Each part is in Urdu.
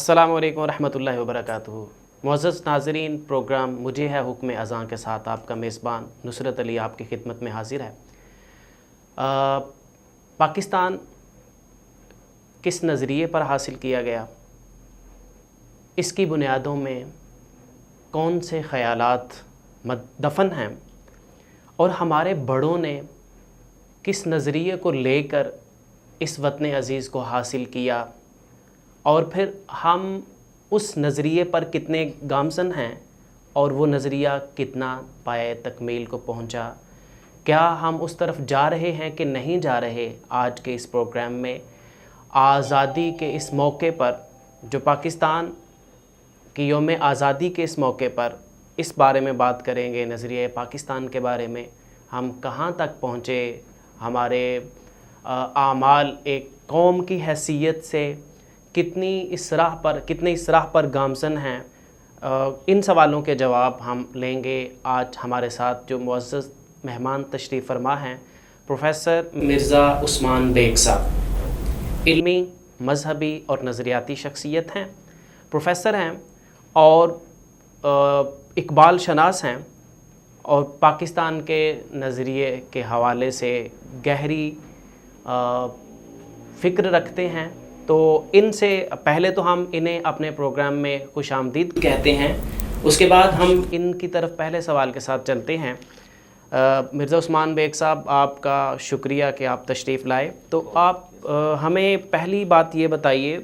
السلام علیکم ورحمۃ اللہ وبرکاتہ۔ معزز ناظرین، پروگرام مجھے ہے حکم اذاں کے ساتھ آپ کا میزبان نصرت علی آپ کی خدمت میں حاضر ہے۔ پاکستان کس نظریے پر حاصل کیا گیا، اس کی بنیادوں میں کون سے خیالات دفن ہیں، اور ہمارے بڑوں نے کس نظریے کو لے کر اس وطن عزیز کو حاصل کیا، اور پھر ہم اس نظریے پر کتنے گامزن ہیں اور وہ نظریہ کتنا پائے تکمیل کو پہنچا، کیا ہم اس طرف جا رہے ہیں کہ نہیں جا رہے۔ آج کے اس پروگرام میں آزادی کے اس موقع پر، جو پاکستان کی یوم آزادی کے اس موقع پر، اس بارے میں بات کریں گے، نظریہ پاکستان کے بارے میں، ہم کہاں تک پہنچے، ہمارے اعمال ایک قوم کی حیثیت سے کتنے اس راہ پر گامزن ہیں۔ ان سوالوں کے جواب ہم لیں گے۔ آج ہمارے ساتھ جو معزز مہمان تشریف فرما ہیں، پروفیسر مرزا عثمان بیگ صاحب، علمی، مذہبی اور نظریاتی شخصیت ہیں، پروفیسر ہیں اور اقبال شناس ہیں، اور پاکستان کے نظریے کے حوالے سے گہری فکر رکھتے ہیں۔ تو ان سے پہلے تو ہم انہیں اپنے پروگرام میں خوش آمدید کہتے ہیں، اس کے بعد ہم ان کی طرف پہلے سوال کے ساتھ چلتے ہیں۔ مرزا عثمان بیگ صاحب، آپ کا شکریہ کہ آپ تشریف لائے۔ تو آپ ہمیں پہلی بات یہ بتائیے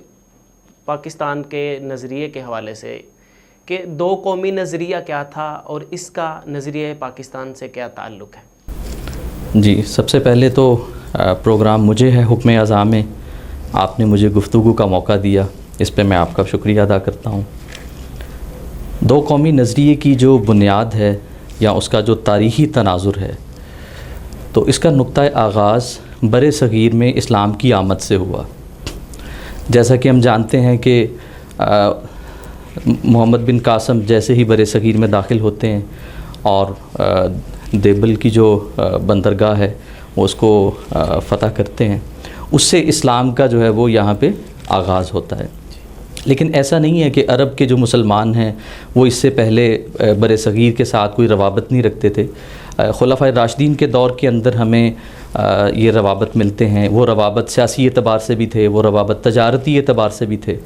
پاکستان کے نظریے کے حوالے سے کہ دو قومی نظریہ کیا تھا اور اس کا نظریہ پاکستان سے کیا تعلق ہے؟ جی، سب سے پہلے تو پروگرام مجھے ہے حکم اذاں میں آپ نے مجھے گفتگو کا موقع دیا، اس پہ میں آپ کا شکریہ ادا کرتا ہوں۔ دو قومی نظریے کی جو بنیاد ہے یا اس کا جو تاریخی تناظر ہے، تو اس کا نقطہ آغاز بر صغیر میں اسلام کی آمد سے ہوا۔ جیسا کہ ہم جانتے ہیں کہ محمد بن قاسم جیسے ہی بر صغیر میں داخل ہوتے ہیں اور دیبل کی جو بندرگاہ ہے وہ اس کو فتح کرتے ہیں، اس سے اسلام کا جو ہے وہ یہاں پہ آغاز ہوتا ہے۔ لیکن ایسا نہیں ہے کہ عرب کے جو مسلمان ہیں وہ اس سے پہلے بر صغیر کے ساتھ کوئی روابط نہیں رکھتے تھے۔ خلفائے راشدین کے دور کے اندر ہمیں یہ روابط ملتے ہیں۔ وہ روابط سیاسی اعتبار سے بھی تھے، وہ روابط تجارتی اعتبار سے بھی تھے۔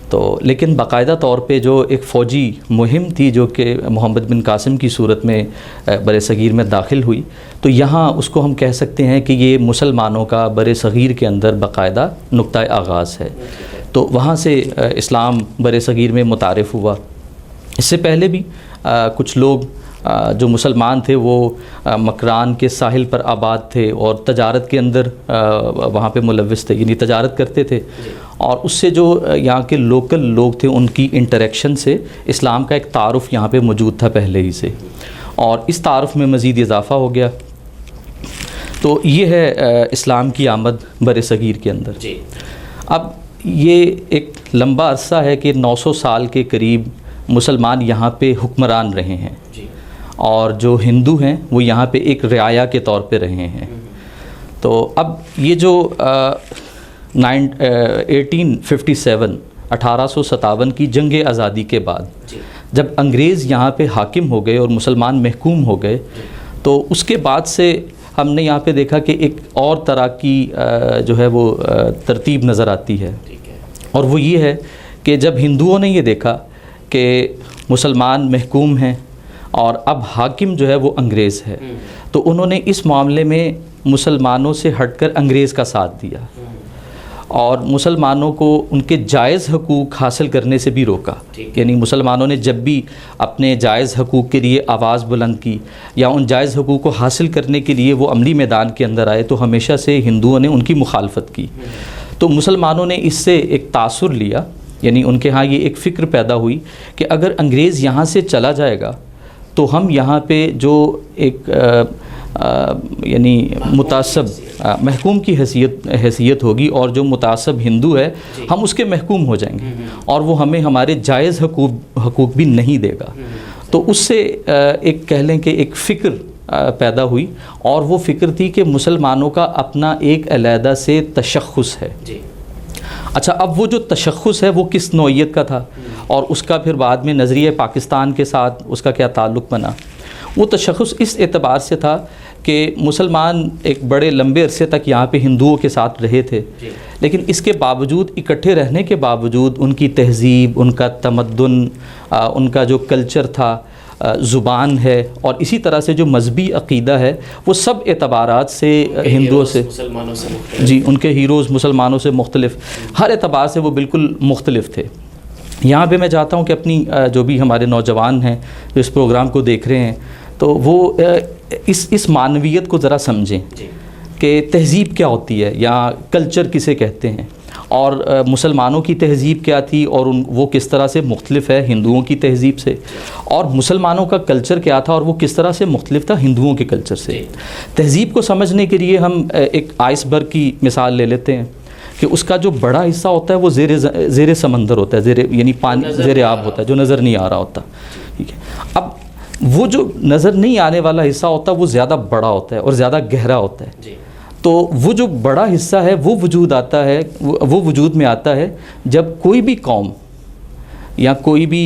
تو لیکن باقاعدہ طور پہ جو ایک فوجی مہم تھی جو کہ محمد بن قاسم کی صورت میں بر صغیر میں داخل ہوئی، تو یہاں اس کو ہم کہہ سکتے ہیں کہ یہ مسلمانوں کا بر صغیر کے اندر باقاعدہ نقطہ آغاز ہے۔ تو وہاں سے اسلام بر صغیر میں متعارف ہوا۔ اس سے پہلے بھی کچھ لوگ جو مسلمان تھے وہ مکران کے ساحل پر آباد تھے اور تجارت کے اندر وہاں پہ ملوث تھے، یعنی تجارت کرتے تھے، اور اس سے جو یہاں کے لوکل لوگ تھے ان کی انٹریکشن سے اسلام کا ایک تعارف یہاں پہ موجود تھا پہلے ہی سے، اور اس تعارف میں مزید اضافہ ہو گیا۔ تو یہ ہے اسلام کی آمد بر صغیر کے اندر۔ اب یہ ایک لمبا عرصہ ہے کہ 900 سال کے قریب مسلمان یہاں پہ حکمران رہے ہیں، اور جو ہندو ہیں وہ یہاں پہ ایک رعایا کے طور پہ رہے ہیں۔ تو اب یہ جو 1857 کی جنگ آزادی کے بعد جب انگریز یہاں پہ حاکم ہو گئے اور مسلمان محکوم ہو گئے، تو اس کے بعد سے ہم نے یہاں پہ دیکھا کہ ایک اور طرح کی جو ہے وہ ترتیب نظر آتی ہے، اور وہ یہ ہے کہ جب ہندوؤں نے یہ دیکھا کہ مسلمان محکوم ہیں اور اب حاکم جو ہے وہ انگریز ہے، تو انہوں نے اس معاملے میں مسلمانوں سے ہٹ کر انگریز کا ساتھ دیا اور مسلمانوں کو ان کے جائز حقوق حاصل کرنے سے بھی روکا۔ یعنی مسلمانوں نے جب بھی اپنے جائز حقوق کے لیے آواز بلند کی یا ان جائز حقوق کو حاصل کرنے کے لیے وہ عملی میدان کے اندر آئے، تو ہمیشہ سے ہندوؤں نے ان کی مخالفت کی۔ تو مسلمانوں نے اس سے ایک تاثر لیا، یعنی ان کے ہاں یہ ایک فکر پیدا ہوئی کہ اگر انگریز یہاں سے چلا جائے گا تو ہم یہاں پہ جو ایک یعنی متعصب محکوم کی حیثیت ہوگی، اور جو متعصب ہندو ہے ہم اس کے محکوم ہو جائیں گے، اور وہ ہمیں ہمارے جائز حقوق بھی نہیں دے گا۔ تو اس سے ایک کہہ لیں کہ ایک فکر پیدا ہوئی، اور وہ فکر تھی کہ مسلمانوں کا اپنا ایک علیحدہ سے تشخص ہے۔ اچھا، اب وہ جو تشخص ہے وہ کس نوعیت کا تھا اور اس کا پھر بعد میں نظریہ پاکستان کے ساتھ اس کا کیا تعلق بنا؟ وہ تشخص اس اعتبار سے تھا کہ مسلمان ایک بڑے لمبے عرصے تک یہاں پہ ہندوؤں کے ساتھ رہے تھے، لیکن اس کے باوجود، اکٹھے رہنے کے باوجود، ان کی تہذیب، ان کا تمدن، ان کا جو کلچر تھا، زبان ہے، اور اسی طرح سے جو مذہبی عقیدہ ہے، وہ سب اعتبارات سے ہندوؤں سے، مسلمانوں سے مختلف، جی، ان کے ہیروز مسلمانوں سے مختلف، ہر اعتبار سے وہ بالکل مختلف تھے۔ یہاں پہ میں چاہتا ہوں کہ اپنی جو بھی ہمارے نوجوان ہیں جو اس پروگرام کو دیکھ رہے ہیں، تو وہ اس معنویت کو ذرا سمجھیں کہ تہذیب کیا ہوتی ہے یا کلچر کسے کہتے ہیں، اور مسلمانوں کی تہذیب کیا تھی اور وہ کس طرح سے مختلف ہے ہندوؤں کی تہذیب سے، اور مسلمانوں کا کلچر کیا تھا اور وہ کس طرح سے مختلف تھا ہندوؤں کے کلچر سے۔ تہذیب کو سمجھنے کے لیے ہم ایک آئس برگ کی مثال لے لیتے ہیں کہ اس کا جو بڑا حصہ ہوتا ہے وہ زیر سمندر ہوتا ہے، یعنی پانی زیر آب ہوتا ہے، جو نظر نہیں آ رہا ہوتا، ٹھیک ہے۔ اب وہ جو نظر نہیں آنے والا حصہ ہوتا ہے وہ زیادہ بڑا ہوتا ہے اور زیادہ گہرا ہوتا ہے، تو وہ جو بڑا حصہ ہے وہ وجود میں آتا ہے جب کوئی بھی قوم یا کوئی بھی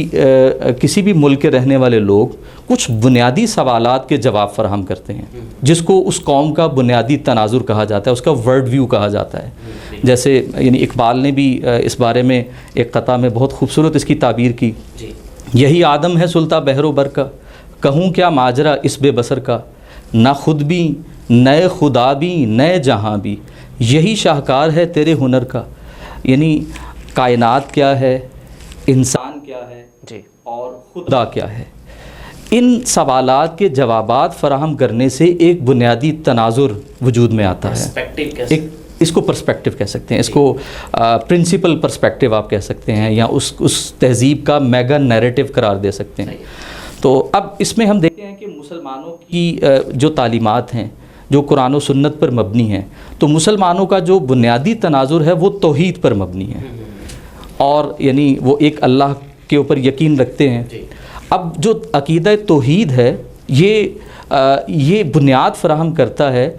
کسی بھی ملک کے رہنے والے لوگ کچھ بنیادی سوالات کے جواب فراہم کرتے ہیں، جس کو اس قوم کا بنیادی تناظر کہا جاتا ہے، اس کا ورلڈ ویو کہا جاتا ہے۔ جیسے یعنی اقبال نے بھی اس بارے میں ایک قطعہ میں بہت خوبصورت اس کی تعبیر کی، یہی آدم ہے سلطان بحر و بر کا، کہوں کیا ماجرا اس بے بسر کا، نہ خود بھی نئے خدا بھی نئے جہاں بھی، یہی شاہکار ہے تیرے ہنر کا۔ یعنی کائنات کیا ہے، انسان کیا ہے، اور خدا کیا ہے، ان سوالات کے جوابات فراہم کرنے سے ایک بنیادی تناظر وجود میں آتا ہے۔ اس کو پرسپیکٹیو کہہ سکتے ہیں، اس کو پرنسپل پرسپیکٹیو آپ کہہ سکتے ہیں، یا اس تہذیب کا میگا نیریٹو قرار دے سکتے ہیں۔ تو اب اس میں ہم دیکھتے ہیں کہ مسلمانوں کی جو تعلیمات ہیں جو قرآن و سنت پر مبنی ہیں، تو مسلمانوں کا جو بنیادی تناظر ہے وہ توحید پر مبنی ہے، اور یعنی وہ ایک اللہ کے اوپر یقین رکھتے ہیں۔ اب جو عقیدہ توحید ہے یہ بنیاد فراہم کرتا ہے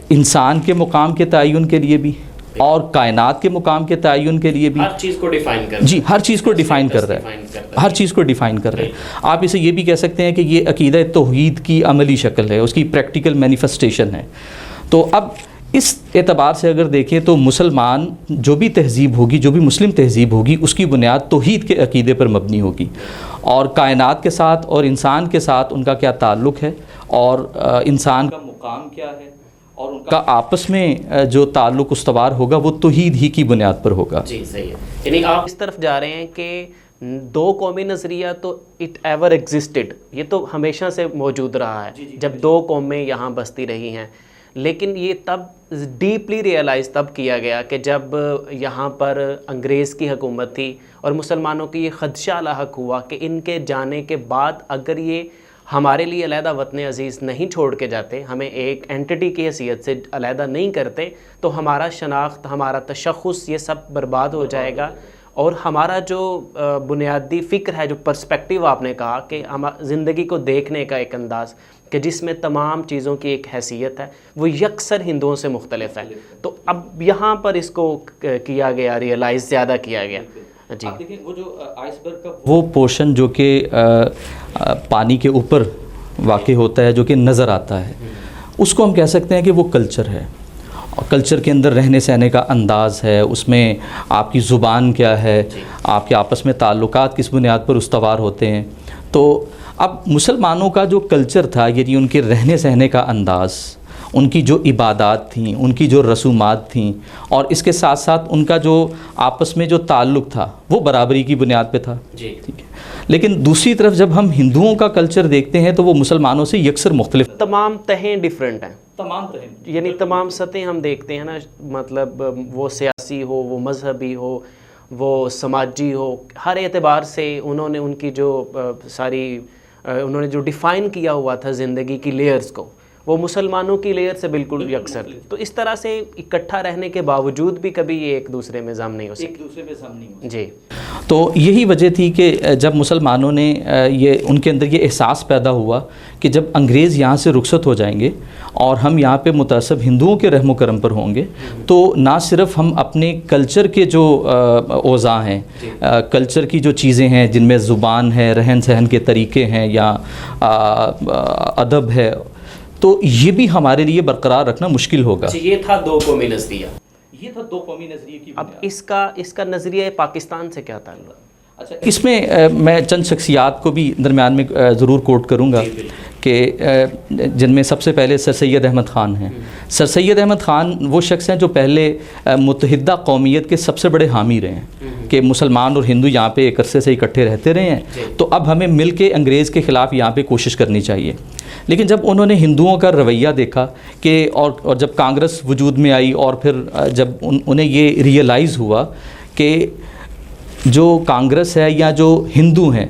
انسان کے مقام کے تعین کے لیے بھی اور کائنات کے مقام کے تعین کے لیے بھی، ہر چیز کو ڈیفائن کر رہا ہے، جی، ہر چیز کو ڈیفائن کر رہا ہے، ہر چیز کو ڈیفائن کر رہا ہے۔ آپ اسے یہ بھی کہہ سکتے ہیں کہ یہ عقیدہ توحید کی عملی شکل ہے، اس کی پریکٹیکل مینیفیسٹیشن ہے۔ تو اب اس اعتبار سے اگر دیکھیں تو مسلمان جو بھی تہذیب ہوگی، جو بھی مسلم تہذیب ہوگی، اس کی بنیاد توحید کے عقیدے پر مبنی ہوگی، اور کائنات کے ساتھ اور انسان کے ساتھ ان کا کیا تعلق ہے، اور انسان کا مقام کیا ہے، اور ان کا آپس میں جو تعلق استوار ہوگا وہ توحید ہی کی بنیاد پر ہوگا۔ جی صحیح ہے، یعنی آپ اس طرف جا رہے ہیں کہ دو قومی نظریہ تو اٹ ایور ایگزسٹڈ، یہ تو ہمیشہ سے موجود رہا ہے جب دو قومیں یہاں بستی رہی ہیں، لیکن یہ تب ڈیپلی ریئلائز تب کیا گیا کہ جب یہاں پر انگریز کی حکومت تھی اور مسلمانوں کی یہ خدشہ لاحق ہوا کہ ان کے جانے کے بعد اگر یہ ہمارے لیے علیحدہ وطن عزیز نہیں چھوڑ کے جاتے، ہمیں ایک اینٹی کی حیثیت سے علیحدہ نہیں کرتے، تو ہمارا شناخت، ہمارا تشخص، یہ سب برباد ہو جائے گا، اور ہمارا جو بنیادی فکر ہے، جو پرسپیکٹیو آپ نے کہا کہ زندگی کو دیکھنے کا ایک انداز کہ جس میں تمام چیزوں کی ایک حیثیت ہے، وہ یکسر ہندوؤں سے مختلف ہے، تو اب یہاں پر اس کو کیا گیا، ریئلائز زیادہ کیا گیا۔ جی، آپ دیکھیں وہ جو آئس برگ کا وہ پورشن جو کہ پانی کے اوپر واقع ہوتا ہے، جو کہ نظر آتا ہے، اس کو ہم کہہ سکتے ہیں کہ وہ کلچر ہے، اور کلچر کے اندر رہنے سہنے کا انداز ہے، اس میں آپ کی زبان کیا ہے، آپ کے آپس میں تعلقات کس بنیاد پر استوار ہوتے ہیں۔ تو اب مسلمانوں کا جو کلچر تھا، یعنی ان کے رہنے سہنے کا انداز، ان کی جو عبادات تھیں، ان کی جو رسومات تھیں، اور اس کے ساتھ ساتھ ان کا جو آپس میں جو تعلق تھا وہ برابری کی بنیاد پہ تھا، ٹھیک ہے۔ لیکن دوسری طرف جب ہم ہندوؤں کا کلچر دیکھتے ہیں تو وہ مسلمانوں سے یکسر مختلف، تمام تہیں ڈیفرنٹ ہیں، تمام طرح، یعنی تمام سطحیں ہم دیکھتے ہیں نا، مطلب وہ سیاسی ہو، وہ مذہبی ہو، وہ سماجی ہو، ہر اعتبار سے انہوں نے ان کی جو ساری انہوں نے جو ڈیفائن کیا ہوا تھا زندگی کی لیئرز کو، وہ مسلمانوں کی لیئر سے بالکل یکسر. تو اس طرح سے اکٹھا رہنے کے باوجود بھی کبھی یہ ایک دوسرے میں ضم نہیں ہو سکتے. ایک دوسرے میں ضم نہیں ہو سکتے. جی. تو یہی وجہ تھی کہ جب مسلمانوں نے ان کے اندر یہ احساس پیدا ہوا کہ جب انگریز یہاں سے رخصت ہو جائیں گے اور ہم یہاں پہ متعصب ہندوؤں کے رحم و کرم پر ہوں گے تو نہ صرف ہم اپنے کلچر کے جو اوضاع ہیں, کلچر کی جو چیزیں ہیں جن میں زبان ہے, رہن سہن کے طریقے ہیں یا ادب ہے, تو یہ بھی ہمارے لیے برقرار رکھنا مشکل ہوگا. یہ تھا دو قومی نظریہ. یہ تھا دو قومی نظریے کی. اب اس کا نظریہ پاکستان سے کیا تعلق؟ اچھا, اس میں میں چند شخصیات کو بھی درمیان میں ضرور کوٹ کروں گا کہ جن میں سب سے پہلے سر سید احمد خان ہیں. سر سید احمد خان وہ شخص ہیں جو پہلے متحدہ قومیت کے سب سے بڑے حامی رہے ہیں کہ مسلمان اور ہندو یہاں پہ ایک عرصے سے اکٹھے رہتے رہے ہیں, تو اب ہمیں مل کے انگریز کے خلاف یہاں پہ کوشش کرنی چاہیے. لیکن جب انہوں نے ہندوؤں کا رویہ دیکھا کہ اور جب کانگریس وجود میں آئی اور پھر جب انہیں یہ ریئلائز ہوا کہ جو کانگریس ہے یا جو ہندو ہیں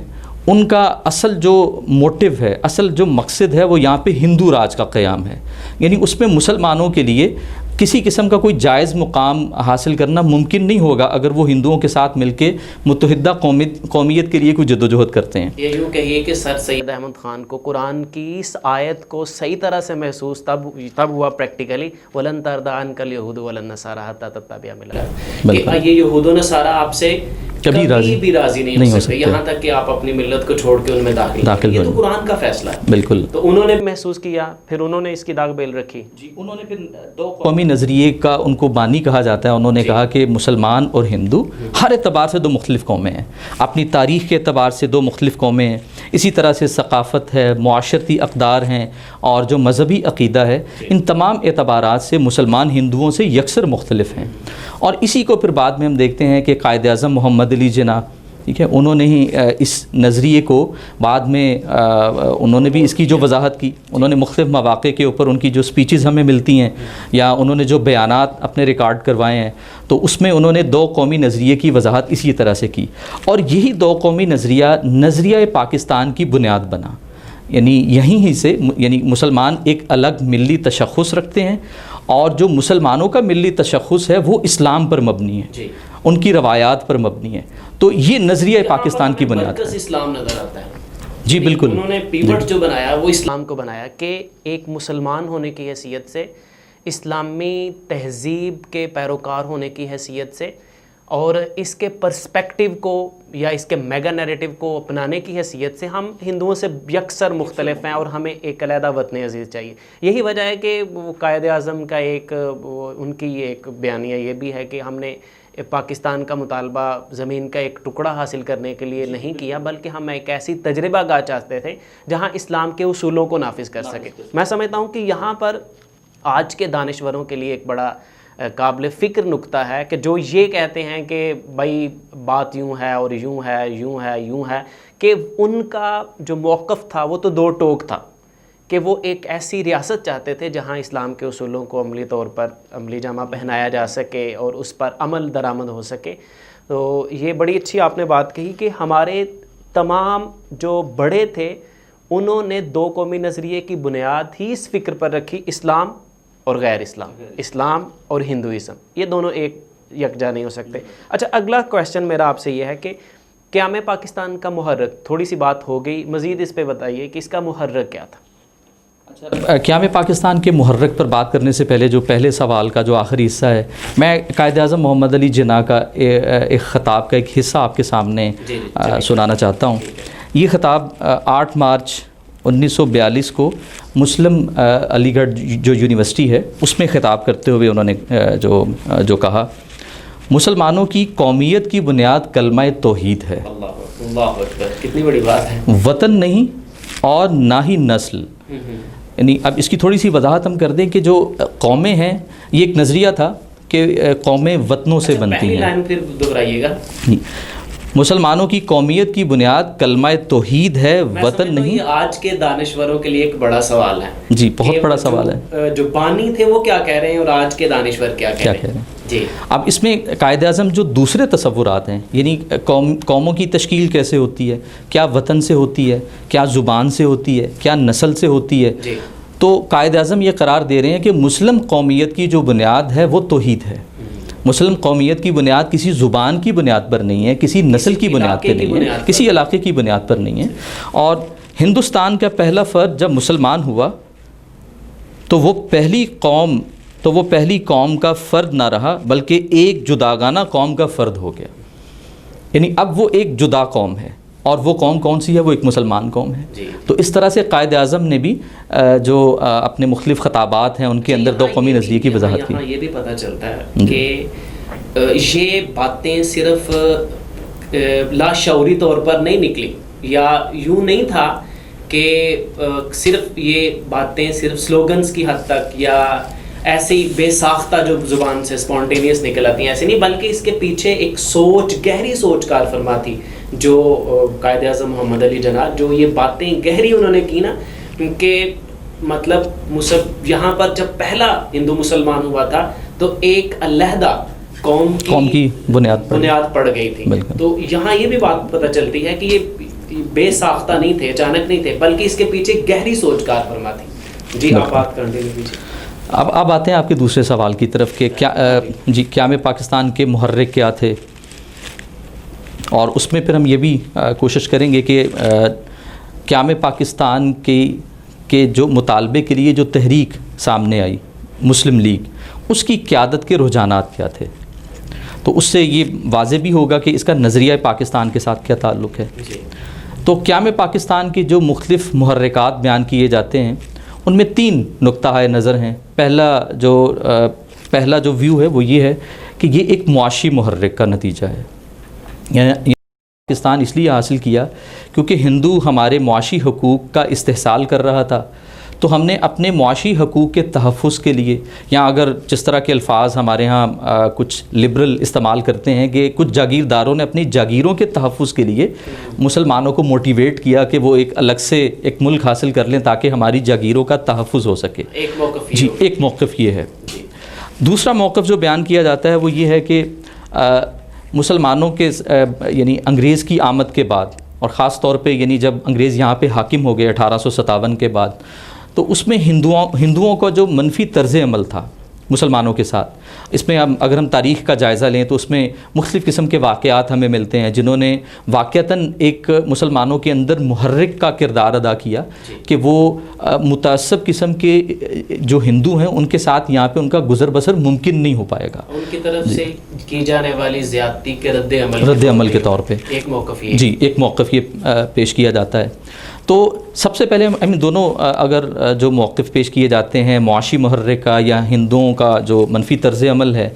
ان کا اصل جو موٹیو ہے, اصل جو مقصد ہے وہ یہاں پہ ہندو راج کا قیام ہے, یعنی اس میں مسلمانوں کے لیے کسی قسم کا کوئی جائز مقام حاصل کرنا ممکن نہیں ہوگا اگر وہ ہندوؤں کے ساتھ مل کے متحدہ قومیت کے لیے کوئی جدوجہد کرتے ہیں. یہ یوں کہیے کہ سر سید احمد خان کو قرآن کی اس آیت کو صحیح طرح سے محسوس تب ہوا پریکٹیکلی, وَلَن تَرْضَىٰ عَنْكَ الْيَهُودُ وَلَا النَّصَارَىٰ حَتَّىٰ تَتَّبِعَ مِلَّتَهُمْ, کہ یہ یہود و نصارہ آپ سے کبھی بھی راضی نہیں ہو سکتے یہاں تک کہ آپ اپنی ملت کو چھوڑ کے ان میں داخل. یہ تو قرآن کا فیصلہ ہے. بالکل. تو انہوں نے محسوس کیا, پھر انہوں نے اس کی داغ بیل رکھی. جی, انہوں نے پھر دو قومی نظریے کا ان کو بانی کہا جاتا ہے. انہوں نے کہا کہ مسلمان اور ہندو ہر اعتبار سے دو مختلف قومیں ہیں, اپنی تاریخ کے اعتبار سے دو مختلف قومیں ہیں, اسی طرح سے ثقافت ہے, معاشرتی اقدار ہیں اور جو مذہبی عقیدہ ہے, ان تمام اعتبارات سے مسلمان ہندوؤں سے یکسر مختلف ہیں. اور اسی کو پھر بعد میں ہم دیکھتے ہیں کہ قائد اعظم محمد علی جناح, ٹھیک ہے, انہوں نے ہی اس نظریے کو بعد میں انہوں نے بھی اس کی جو وضاحت کی, انہوں نے مختلف مواقع کے اوپر ان کی جو سپیچز ہمیں ملتی ہیں یا انہوں نے جو بیانات اپنے ریکارڈ کروائے ہیں تو اس میں انہوں نے دو قومی نظریے کی وضاحت اسی طرح سے کی. اور یہی دو قومی نظریہ پاکستان کی بنیاد بنا, یعنی یہیں ہی سے یعنی مسلمان ایک الگ ملی تشخص رکھتے ہیں اور جو مسلمانوں کا ملی تشخص ہے وہ اسلام پر مبنی ہے, ان کی روایات پر مبنی ہے. تو یہ نظریہ پاکستان کی بنیاد ہے. اسلام نظر آتا ہے. جی بالکل. انہوں نے پیوٹ جو بنایا وہ اسلام کو بنایا کہ ایک مسلمان ہونے کی حیثیت سے, اسلامی تہذیب کے پیروکار ہونے کی حیثیت سے اور اس کے پرسپیکٹیو کو یا اس کے میگا نیریٹو کو اپنانے کی حیثیت سے ہم ہندوؤں سے یکسر مختلف ہیں اور ہمیں ایک علیحدہ وطن عزیز چاہیے. یہی وجہ ہے کہ وہ قائد اعظم کا ان کی ایک بیانیہ یہ بھی ہے کہ ہم نے پاکستان کا مطالبہ زمین کا ایک ٹکڑا حاصل کرنے کے لیے نہیں کیا, بلکہ ہم ایک ایسی تجربہ گاہ چاہتے تھے جہاں اسلام کے اصولوں کو نافذ کر سکے. میں سمجھتا ہوں کہ یہاں پر آج کے دانشوروں کے لیے ایک بڑا قابل فکر نکتہ ہے کہ جو یہ کہتے ہیں کہ بھائی بات یوں ہے اور یوں ہے یوں ہے یوں ہے, کہ ان کا جو موقف تھا وہ تو دو ٹوک تھا کہ وہ ایک ایسی ریاست چاہتے تھے جہاں اسلام کے اصولوں کو عملی طور پر عملی جامہ پہنایا جا سکے اور اس پر عمل درآمد ہو سکے. تو یہ بڑی اچھی آپ نے بات کہی کہ ہمارے تمام جو بڑے تھے انہوں نے دو قومی نظریے کی بنیاد ہی اس فکر پر رکھی, اسلام اور غیر اسلام, اسلام اور ہندوازم, یہ دونوں ایک یکجا نہیں ہو سکتے. اچھا, اگلا کویشچن میرا آپ سے یہ ہے کہ قیام پاکستان کا محرک, تھوڑی سی بات ہو گئی, مزید اس پہ بتائیے کہ اس کا محرک کیا تھا. قیام پاکستان کے محرک پر بات کرنے سے پہلے جو پہلے سوال کا جو آخری حصہ ہے, میں قائد اعظم محمد علی جناح کا ایک خطاب کا ایک حصہ آپ کے سامنے سنانا چاہتا ہوں. یہ خطاب 8 مارچ 1942 کو مسلم علی گڑھ جو یونیورسٹی ہے اس میں خطاب کرتے ہوئے انہوں نے جو کہا, مسلمانوں کی قومیت کی بنیاد کلمہ توحید ہے. اللہ اکبر, کتنی بڑی بات ہے. وطن نہیں اور نہ ہی نسل. یعنی اب اس کی تھوڑی سی وضاحت ہم کر دیں کہ جو قومیں ہیں, یہ ایک نظریہ تھا کہ قومیں وطنوں سے بنتی ہیں. پہلی لائن پھر دہرائیے گا. مسلمانوں کی قومیت کی بنیاد کلمہ توحید ہے, وطن نہیں. آج کے دانشوروں کے لیے ایک بڑا سوال ہے. جی بہت بڑا سوال ہے. جو بانی تھے وہ کیا کہہ رہے ہیں اور آج کے دانشور کیا کہہ رہے ہیں. جی, اب اس میں قائد اعظم جو دوسرے تصورات ہیں, یعنی قوموں کی تشکیل کیسے ہوتی ہے, کیا وطن سے ہوتی ہے, کیا زبان سے ہوتی ہے, کیا نسل سے ہوتی ہے, تو قائد اعظم یہ قرار دے رہے ہیں کہ مسلم قومیت کی جو بنیاد ہے وہ توحید ہے. مسلم قومیت کی بنیاد کسی زبان کی بنیاد پر نہیں ہے, کسی نسل کی بنیاد پر نہیں ہے, کسی علاقے کی بنیاد پر نہیں ہے. اور ہندوستان کا پہلا فرد جب مسلمان ہوا تو وہ پہلی قوم کا فرد نہ رہا بلکہ ایک جداگانہ قوم کا فرد ہو گیا. یعنی اب وہ ایک جدا قوم ہے, اور وہ قوم کون سی ہے؟ وہ ایک مسلمان قوم ہے. تو اس طرح سے قائد اعظم نے بھی جو اپنے مختلف خطابات ہیں ان کے اندر دو قومی نظریے کی وضاحت کی. یہ بھی پتہ چلتا ہے کہ یہ باتیں صرف لاشعوری طور پر نہیں نکلی, یا یوں نہیں تھا کہ صرف یہ باتیں صرف سلوگنز کی حد تک یا ایسی بے ساختہ جو زبان سے اسپونٹینیس نکل آتی ہیں, ایسے نہیں, بلکہ اس کے پیچھے ایک سوچ, گہری سوچ کار فرما تھی جو قائد اعظم محمد علی جناح, جو یہ باتیں گہری انہوں نے کی نا, کہ مطلب یہاں پر جب پہلا ہندو مسلمان ہوا تھا تو ایک علیحدہ قوم کی بنیاد پڑ گئی تھی. تو یہاں یہ بھی بات پتہ چلتی ہے کہ یہ بے ساختہ نہیں تھے, اچانک نہیں تھے, بلکہ اس کے پیچھے گہری سوچ کار فرما تھی. جی آپ بات کر دیں پیچھے. اب آتے ہیں آپ کے دوسرے سوال کی طرف کہ قیام پاکستان کے محرک کیا تھے, اور اس میں پھر ہم یہ بھی کوشش کریں گے کہ قیام پاکستان کے جو مطالبے کے لیے جو تحریک سامنے آئی مسلم لیگ, اس کی قیادت کے رجحانات کیا تھے. تو اس سے یہ واضح بھی ہوگا کہ اس کا نظریہ پاکستان کے ساتھ کیا تعلق ہے. تو قیام پاکستان کے جو مختلف محرکات بیان کیے جاتے ہیں ان میں 3 نقطہ نظر ہیں. پہلا جو ویو ہے وہ یہ ہے کہ یہ ایک معاشی محرک کا نتیجہ ہے. یعنی پاکستان اس لیے حاصل کیا کیونکہ ہندو ہمارے معاشی حقوق کا استحصال کر رہا تھا, تو ہم نے اپنے معاشی حقوق کے تحفظ کے لیے, یا اگر جس طرح کے الفاظ ہمارے ہاں کچھ لبرل استعمال کرتے ہیں کہ کچھ جاگیرداروں نے اپنی جاگیروں کے تحفظ کے لیے مسلمانوں کو موٹیویٹ کیا کہ وہ ایک الگ سے ایک ملک حاصل کر لیں تاکہ ہماری جاگیروں کا تحفظ ہو سکے. ایک موقف یہ ہے. دوسرا موقف جو بیان کیا جاتا ہے وہ یہ ہے کہ مسلمانوں کے یعنی انگریز کی آمد کے بعد, اور خاص طور پہ یعنی جب انگریز یہاں پہ حاکم ہو گئے 1857 کے بعد, تو اس میں ہندوؤں کا جو منفی طرز عمل تھا مسلمانوں کے ساتھ, اس میں اگر ہم تاریخ کا جائزہ لیں تو اس میں مختلف قسم کے واقعات ہمیں ملتے ہیں جنہوں نے واقعتاً ایک مسلمانوں کے اندر محرک کا کردار ادا کیا کہ وہ متعصب قسم کے جو ہندو ہیں ان کے ساتھ یہاں پہ ان کا گزر بسر ممکن نہیں ہو پائے گا. ان کی طرف سے کی جانے والی زیادتی کے رد عمل کے طور پہ ایک موقف یہ پیش کیا جاتا ہے. تو سب سے پہلے ہم دونوں اگر جو موقف پیش کیے جاتے ہیں معاشی محرک کا یا ہندوؤں کا جو منفی طرز عمل ہے,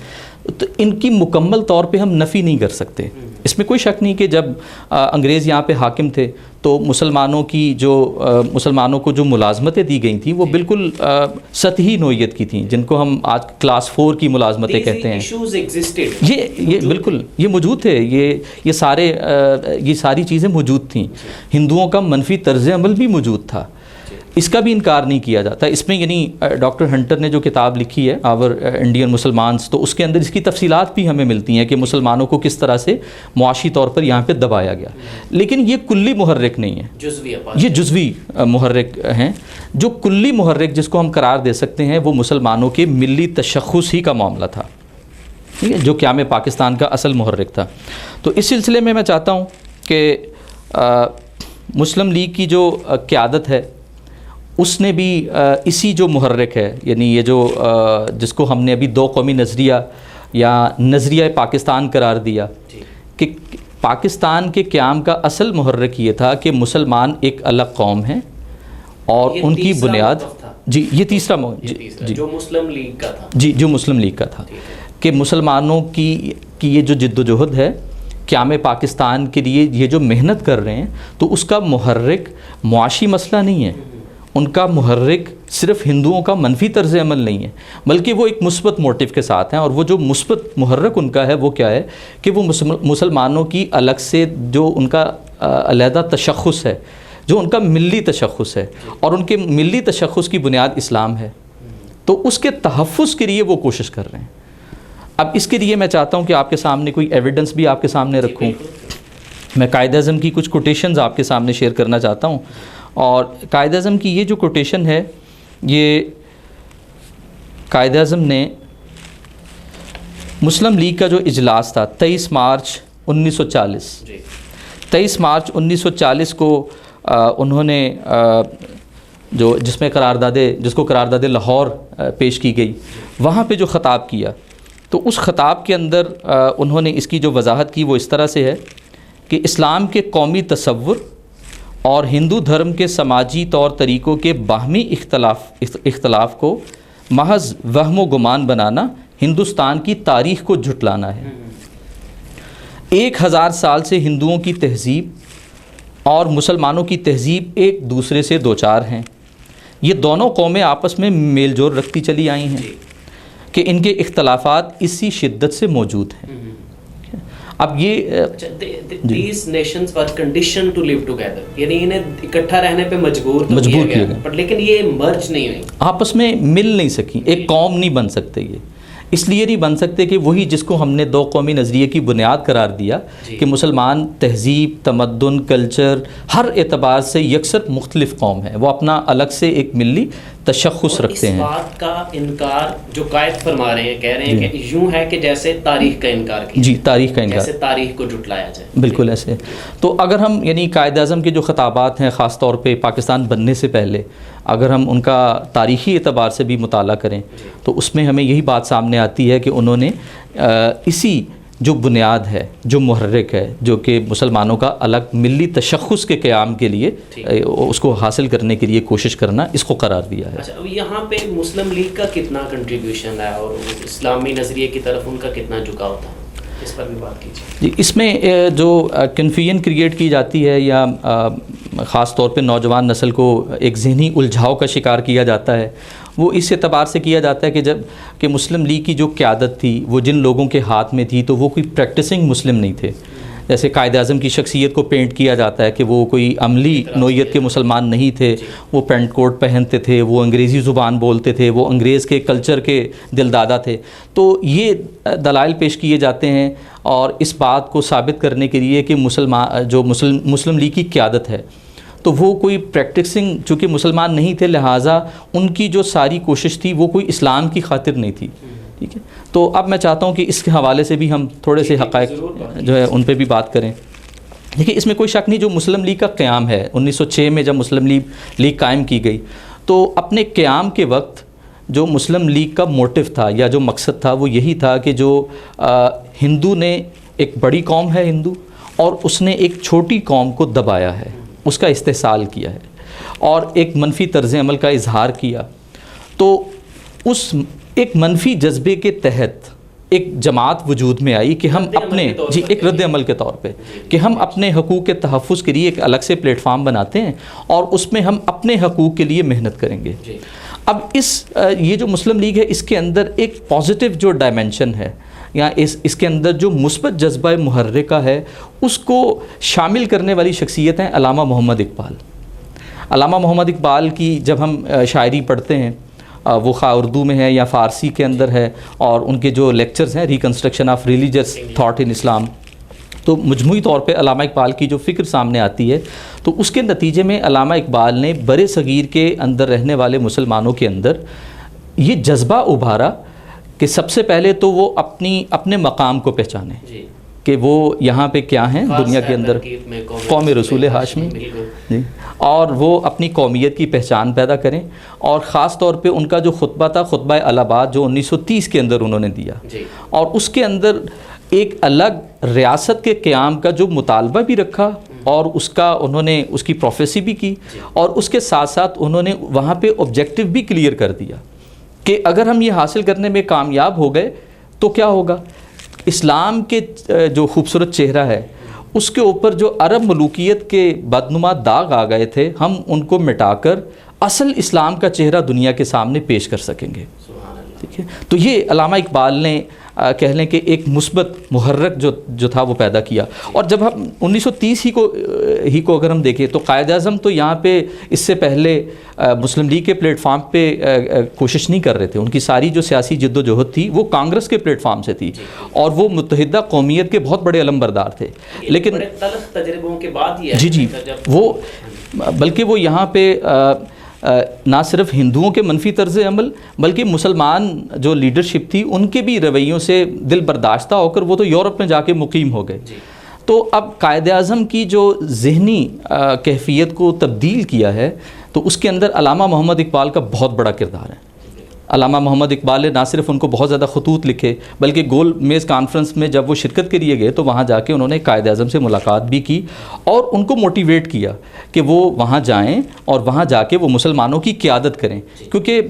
تو ان کی مکمل طور پہ ہم نفی نہیں کر سکتے. اس میں کوئی شک نہیں کہ جب انگریز یہاں پہ حاکم تھے تو مسلمانوں کو جو ملازمتیں دی گئی تھیں وہ بالکل سطحی نوعیت کی تھیں, جن کو ہم آج کلاس 4 کی ملازمتیں کہتے ہیں. یہ بالکل یہ موجود تھے, یہ ساری چیزیں موجود تھیں. ہندوؤں کا منفی طرز عمل بھی موجود تھا, اس کا بھی انکار نہیں کیا جاتا. اس میں یعنی ڈاکٹر ہنٹر نے جو کتاب لکھی ہے آور انڈین مسلمانز, تو اس کے اندر اس کی تفصیلات بھی ہمیں ملتی ہیں کہ مسلمانوں کو کس طرح سے معاشی طور پر یہاں پہ دبایا گیا. لیکن یہ کلی محرک نہیں ہے, یہ جزوی محرک ہیں. جو کلی محرک جس کو ہم قرار دے سکتے ہیں وہ مسلمانوں کے ملی تشخص ہی کا معاملہ تھا, ٹھیک ہے, جو قیام پاکستان کا اصل محرک تھا. تو اس سلسلے میں چاہتا ہوں کہ مسلم لیگ کی جو قیادت ہے اس نے بھی اسی جو محرک ہے, یعنی یہ جو جس کو ہم نے ابھی 2 قومی نظریہ یا نظریہ پاکستان قرار دیا, کہ پاکستان کے قیام کا اصل محرک یہ تھا کہ مسلمان ایک الگ قوم ہیں اور ان کی بنیاد یہ تیسرا جو مسلم لیگ کا تھا, جو مسلم لیگ کا تھا, کہ مسلمانوں کی یہ جو جد و جہد ہے قیام پاکستان کے لیے, یہ جو محنت کر رہے ہیں, تو اس کا محرک معاشی مسئلہ نہیں ہے, ان کا محرک صرف ہندوؤں کا منفی طرز عمل نہیں ہے, بلکہ وہ ایک مثبت موٹیو کے ساتھ ہیں. اور وہ جو مثبت محرک ان کا ہے وہ کیا ہے کہ وہ مسلمانوں کی الگ سے جو ان کا علیحدہ تشخص ہے, جو ان کا ملی تشخص ہے, اور ان کے ملی تشخص کی بنیاد اسلام ہے, تو اس کے تحفظ کے لیے وہ کوشش کر رہے ہیں. اب اس کے لیے میں چاہتا ہوں کہ آپ کے سامنے کوئی ایویڈنس بھی آپ کے سامنے رکھوں. میں قائد اعظم کی کچھ کوٹیشنز آپ کے سامنے شیئر کرنا چاہتا ہوں. اور قائد اعظم کی یہ جو کوٹیشن ہے یہ قائد اعظم نے مسلم لیگ کا جو اجلاس تھا 23 مارچ 1940، 23 مارچ 1940 کو انہوں نے جس کو قرارداد لاہور پیش کی گئی، وہاں پہ جو خطاب کیا، تو اس خطاب کے اندر انہوں نے اس کی جو وضاحت کی وہ اس طرح سے ہے کہ اسلام کے قومی تصور اور ہندو دھرم کے سماجی طور طریقوں کے باہمی اختلاف کو محض وہم و گمان بنانا ہندوستان کی تاریخ کو جھٹلانا ہے۔ 1000 سال سے ہندوؤں کی تہذیب اور مسلمانوں کی تہذیب ایک دوسرے سے دوچار ہیں۔ یہ دونوں قومیں آپس میں میل جول رکھتی چلی آئی ہیں کہ ان کے اختلافات اسی شدت سے موجود ہیں۔ اب یہ these nations were conditioned to live together، یعنی انہیں اکٹھا رہنے پہ مجبور کیا گیا، لیکن یہ مرج نہیں ہوئی، آپس میں مل نہیں سکی، ایک قوم نہیں بن سکتے۔ یہ اس لیے نہیں بن سکتے کہ وہی جس کو ہم نے دو قومی نظریے کی بنیاد قرار دیا کہ مسلمان تہذیب، تمدن، کلچر، ہر اعتبار سے یکسر مختلف قوم ہے، وہ اپنا الگ سے ایک ملی تشخص رکھتے ہیں۔ اس بات کا انکار جو قائد فرما رہے ہیں، کہہ رہے ہیں کہ یوں ہے کہ جیسے تاریخ کا انکار کیا، جی تاریخ کا انکار، جیسے تاریخ کو جھٹلایا جائے، بالکل ایسے۔ تو اگر ہم یعنی قائد اعظم کے جو خطابات ہیں خاص طور پہ پاکستان بننے سے پہلے، اگر ہم ان کا تاریخی اعتبار سے بھی مطالعہ کریں تو اس میں ہمیں یہی بات سامنے آتی ہے کہ انہوں نے اسی جو بنیاد ہے، جو محرک ہے، جو کہ مسلمانوں کا الگ ملی تشخص کے قیام کے لیے اس کو حاصل کرنے کے لیے کوشش کرنا، اس کو قرار دیا ہے۔ اچھا، یہاں پہ مسلم لیگ کا کتنا کنٹریبیوشن ہے اور اسلامی نظریے کی طرف ان کا کتنا جھکاؤ تھا، اس پر بھی بات کیجیے۔ جی، اس میں جو کنفیوژن کریٹ کی جاتی ہے یا خاص طور پہ نوجوان نسل کو ایک ذہنی الجھاؤ کا شکار کیا جاتا ہے، وہ اس اعتبار سے کیا جاتا ہے کہ مسلم لیگ کی جو قیادت تھی وہ جن لوگوں کے ہاتھ میں تھی تو وہ کوئی پریکٹسنگ مسلم نہیں تھے۔ جیسے قائد اعظم کی شخصیت کو پینٹ کیا جاتا ہے کہ وہ کوئی عملی نوعیت کے مسلمان نہیں تھے، وہ پینٹ کوٹ پہنتے تھے، وہ انگریزی زبان بولتے تھے، وہ انگریز کے کلچر کے دل دادا تھے۔ تو یہ دلائل پیش کیے جاتے ہیں اور اس بات کو ثابت کرنے کے لیے کہ مسلم لیگ کی قیادت ہے تو وہ کوئی پریکٹسنگ، چونکہ مسلمان نہیں تھے لہٰذا ان کی جو ساری کوشش تھی وہ کوئی اسلام کی خاطر نہیں تھی، ٹھیک ہے۔ تو اب میں چاہتا ہوں کہ اس کے حوالے سے بھی ہم تھوڑے سے حقائق جو ہے ان پہ بھی بات کریں۔ دیکھیے، اس میں کوئی شک نہیں، جو مسلم لیگ کا قیام ہے 1906 میں جب مسلم لیگ قائم کی گئی تو اپنے قیام کے وقت جو مسلم لیگ کا موٹیو تھا یا جو مقصد تھا وہ یہی تھا کہ جو ہندو نے، ایک بڑی قوم ہے ہندو، اور اس نے ایک چھوٹی قوم کو دبایا ہے، اس کا استحصال کیا ہے اور ایک منفی طرز عمل کا اظہار کیا، تو اس ایک منفی جذبے کے تحت ایک جماعت وجود میں آئی کہ ہم اپنے ایک رد عمل کے طور پہ کہ ہم اپنے حقوق کے تحفظ کے لیے ایک الگ سے پلیٹ فارم بناتے ہیں اور اس میں ہم اپنے حقوق کے لیے محنت کریں گے۔ اب یہ جو مسلم لیگ ہے اس کے اندر ایک پازیٹیو جو ڈائمنشن ہے یا اس کے اندر جو مثبت جذبہ محرکہ ہے اس کو شامل کرنے والی شخصیت ہیں علامہ محمد اقبال۔ علامہ محمد اقبال کی جب ہم شاعری پڑھتے ہیں، وہ خواہ اردو میں ہے یا فارسی کے اندر ہے، اور ان کے جو لیکچرز ہیں reconstruction of religious thought in Islam, تو مجموعی طور پہ علامہ اقبال کی جو فکر سامنے آتی ہے تو اس کے نتیجے میں علامہ اقبال نے بر صغیر کے اندر رہنے والے مسلمانوں کے اندر یہ جذبہ ابھارا کہ سب سے پہلے تو وہ اپنے مقام کو پہچانیں کہ وہ یہاں پہ کیا ہیں دنیا کے اندر، قوم رسول ہاشمی، اور وہ اپنی قومیت کی پہچان پیدا کریں۔ اور خاص طور پہ ان کا جو خطبہ تھا، خطبہ الہ آباد، جو 1930 کے اندر انہوں نے دیا، اور اس کے اندر ایک الگ ریاست کے قیام کا جو مطالبہ بھی رکھا اور انہوں نے اس کی پروفیسی بھی کی، اور اس کے ساتھ ساتھ انہوں نے وہاں پہ آبجیکٹیو بھی کلیئر کر دیا کہ اگر ہم یہ حاصل کرنے میں کامیاب ہو گئے تو کیا ہوگا، اسلام کے جو خوبصورت چہرہ ہے اس کے اوپر جو عرب ملوکیت کے بدنما داغ آ گئے تھے ہم ان کو مٹا کر اصل اسلام کا چہرہ دنیا کے سامنے پیش کر سکیں گے، ٹھیک ہے۔ تو یہ علامہ اقبال نے کہہ لیں کہ ایک مثبت محرک جو تھا وہ پیدا کیا۔ اور جب ہم 1930 ہی کو اگر ہم دیکھیں تو قائد اعظم تو یہاں پہ اس سے پہلے مسلم لیگ کے پلیٹ فارم پہ کوشش نہیں کر رہے تھے، ان کی ساری جو سیاسی جد و جہد تھی وہ کانگریس کے پلیٹ فارم سے تھی اور وہ متحدہ قومیت کے بہت بڑے علمبردار تھے، لیکن تلخ تجربوں کے بعد جی وہ بلکہ وہ یہاں پہ نہ صرف ہندوؤں کے منفی طرز عمل بلکہ مسلمان جو لیڈرشپ تھی ان کے بھی رویوں سے دل برداشتہ ہو کر وہ تو یورپ میں جا کے مقیم ہو گئے. تو اب قائد اعظم کی جو ذہنی کیفیت کو تبدیل کیا ہے تو اس کے اندر علامہ محمد اقبال کا بہت بڑا کردار ہے. علامہ محمد اقبال نے نہ صرف ان کو بہت زیادہ خطوط لکھے بلکہ گول میز کانفرنس میں جب وہ شرکت کے لیے گئے تو وہاں جا کے انہوں نے قائد اعظم سے ملاقات بھی کی اور ان کو موٹیویٹ کیا کہ وہ وہاں جائیں اور وہاں جا کے وہ مسلمانوں کی قیادت کریں. کیونکہ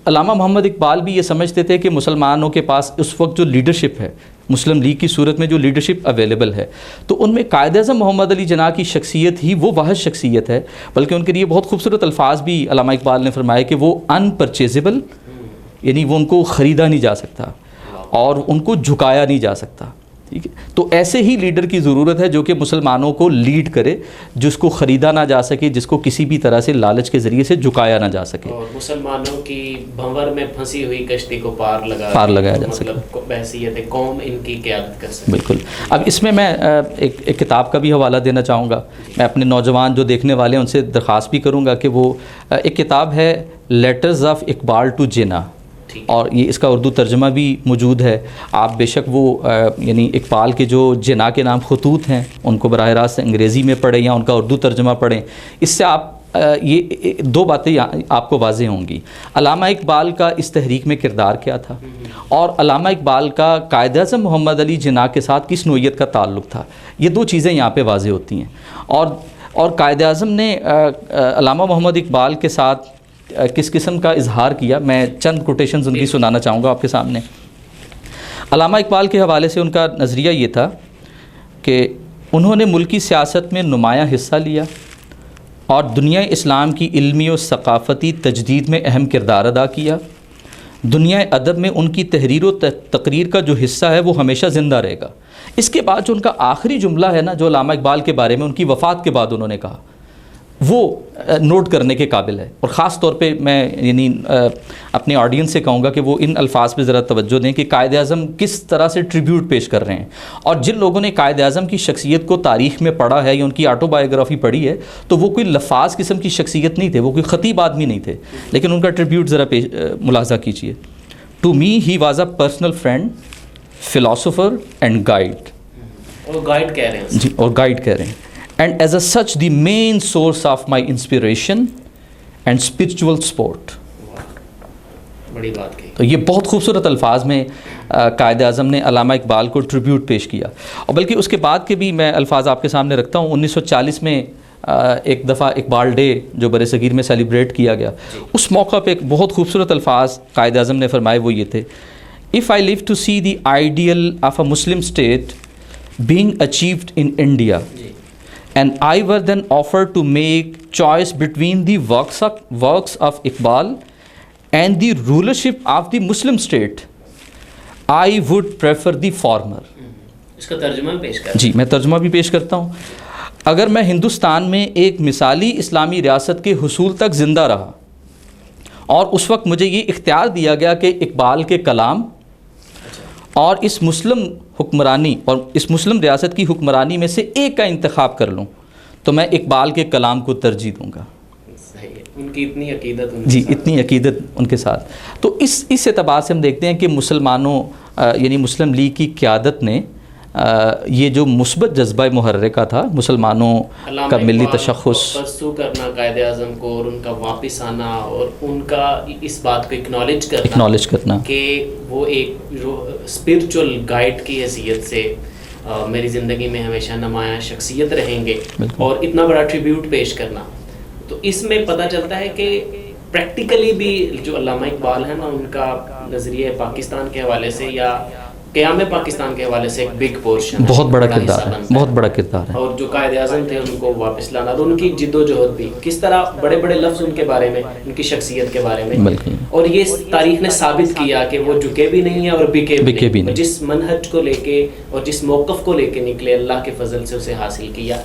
علامہ محمد اقبال بھی یہ سمجھتے تھے کہ مسلمانوں کے پاس اس وقت جو لیڈرشپ ہے مسلم لیگ کی صورت میں جو لیڈرشپ اویلیبل ہے تو ان میں قائد اعظم محمد علی جناح کی شخصیت ہی وہ واحد شخصیت ہے. بلکہ ان کے لیے بہت خوبصورت الفاظ بھی علامہ اقبال نے فرمائے کہ وہ ان پرچیزیبل، یعنی وہ ان کو خریدا نہیں جا سکتا اور ان کو جھکایا نہیں جا سکتا. ٹھیک ہے، تو ایسے ہی لیڈر کی ضرورت ہے جو کہ مسلمانوں کو لیڈ کرے، جس کو خریدا نہ جا سکے، جس کو کسی بھی طرح سے لالچ کے ذریعے سے جھکایا نہ جا سکے اور مسلمانوں کی بھنور میں پھنسی ہوئی کشتی کو پار لگایا جا سکے، مطلب بحیثیت قوم ان کی قیادت کر سکے. بالکل. اب اس میں ایک کتاب کا بھی حوالہ دینا چاہوں گا. میں اپنے نوجوان جو دیکھنے والے ہیں ان سے درخواست بھی کروں گا کہ وہ ایک کتاب ہے لیٹرز آف اقبال ٹو جناح، اور یہ اس کا اردو ترجمہ بھی موجود ہے. آپ بے شک وہ یعنی اقبال کے جو جناح کے نام خطوط ہیں ان کو براہ راست انگریزی میں پڑھیں یا ان کا اردو ترجمہ پڑھیں. اس سے آپ یہ دو باتیں آپ کو واضح ہوں گی. علامہ اقبال کا اس تحریک میں کردار کیا تھا اور علامہ اقبال کا قائد اعظم محمد علی جناح کے ساتھ کس نوعیت کا تعلق تھا. یہ دو چیزیں یہاں پہ واضح ہوتی ہیں. اور قائد اعظم نے علامہ محمد اقبال کے ساتھ کس قسم کا اظہار کیا، میں چند کوٹیشنز ان کی سنانا چاہوں گا آپ کے سامنے. علامہ اقبال کے حوالے سے ان کا نظریہ یہ تھا کہ انہوں نے ملکی سیاست میں نمایاں حصہ لیا اور دنیا اسلام کی علمی و ثقافتی تجدید میں اہم کردار ادا کیا. دنیا ادب میں ان کی تحریر و تقریر کا جو حصہ ہے وہ ہمیشہ زندہ رہے گا. اس کے بعد جو ان کا آخری جملہ ہے نا جو علامہ اقبال کے بارے میں ان کی وفات کے بعد انہوں نے کہا وہ نوٹ کرنے کے قابل ہے. اور خاص طور پہ میں یعنی اپنے آڈینس سے کہوں گا کہ وہ ان الفاظ پہ ذرا توجہ دیں کہ قائد اعظم کس طرح سے ٹریبیوٹ پیش کر رہے ہیں. اور جن لوگوں نے قائد اعظم کی شخصیت کو تاریخ میں پڑھا ہے یا ان کی آٹو بایوگرافی پڑھی ہے تو وہ کوئی لفاظ قسم کی شخصیت نہیں تھے، وہ کوئی خطیب آدمی نہیں تھے، لیکن ان کا ٹریبیوٹ ذرا ملاحظہ کیجیے. To me he was a personal friend, philosopher and guide. اور گائیڈ کہہ رہے ہیں جی، اور گائیڈ کہہ رہے ہیں. And as a such the main source of my inspiration and spiritual support. بڑی بات کی. تو یہ بہت خوبصورت الفاظ میں قائد اعظم نے علامہ اقبال کو ٹریبیوٹ پیش کیا. اور بلکہ اس کے بعد کے بھی میں الفاظ آپ کے سامنے رکھتا ہوں. 1940 میں ایک دفعہ اقبال ڈے جو بر صغیر میں سیلیبریٹ کیا گیا، اس موقع پہ ایک بہت خوبصورت الفاظ قائد اعظم نے فرمائے، وہ یہ تھے: If I live to see the ideal of a Muslim state being achieved in India, and I were then offered to make choice between the works of Iqbal and the rulership of the Muslim state, I would prefer the former. اس کا ترجمہ پیش کریں. جی، میں ترجمہ بھی پیش کرتا ہوں. اگر میں ہندوستان میں ایک مثالی اسلامی ریاست کے حصول تک زندہ رہا اور اس وقت مجھے یہ اختیار دیا گیا کہ اقبال کے کلام اور اس مسلم حکمرانی اور اس مسلم ریاست کی حکمرانی میں سے ایک کا انتخاب کر لوں تو میں اقبال کے کلام کو ترجیح دوں گا. ان کی اتنی عقیدت جی، اتنی عقیدت ان کے ساتھ. تو اس اعتبار سے ہم دیکھتے ہیں کہ مسلمانوں یعنی مسلم لیگ کی قیادت نے یہ جو مثبت جذبہ محرکہ تھا مسلمانوں کا ملی تشخص پرسو کرنا قائد اعظم کو اور ان کا واپس آنا اور ان کا اس بات کو اکنالج کرنا کہ وہ ایک اسپرچل گائیڈ کی حیثیت سے میری زندگی میں ہمیشہ نمایاں شخصیت رہیں گے اور اتنا بڑا ٹریبیوٹ پیش کرنا. تو اس میں پتہ چلتا ہے کہ پریکٹیکلی بھی جو علامہ اقبال ہے نا ان کا نظریہ پاکستان کے حوالے سے یا قیام پاکستان کے حوالے سے ایک بگ پورشن بہت بڑا کردار ہے، بہت بڑا کردار ہے. اور جو قائد اعظم تھے ان کو واپس لانا اور ان کی جد و جہد بھی کس طرح بڑے بڑے لفظ ان کے بارے میں، ان کی شخصیت کے بارے میں، اور یہ تاریخ نے ثابت کیا کہ وہ جھکے بھی نہیں ہیں اور بکے بھی نہیں. جس منہج کو لے کے اور جس موقف کو لے کے نکلے اللہ کے فضل سے اسے حاصل کیا.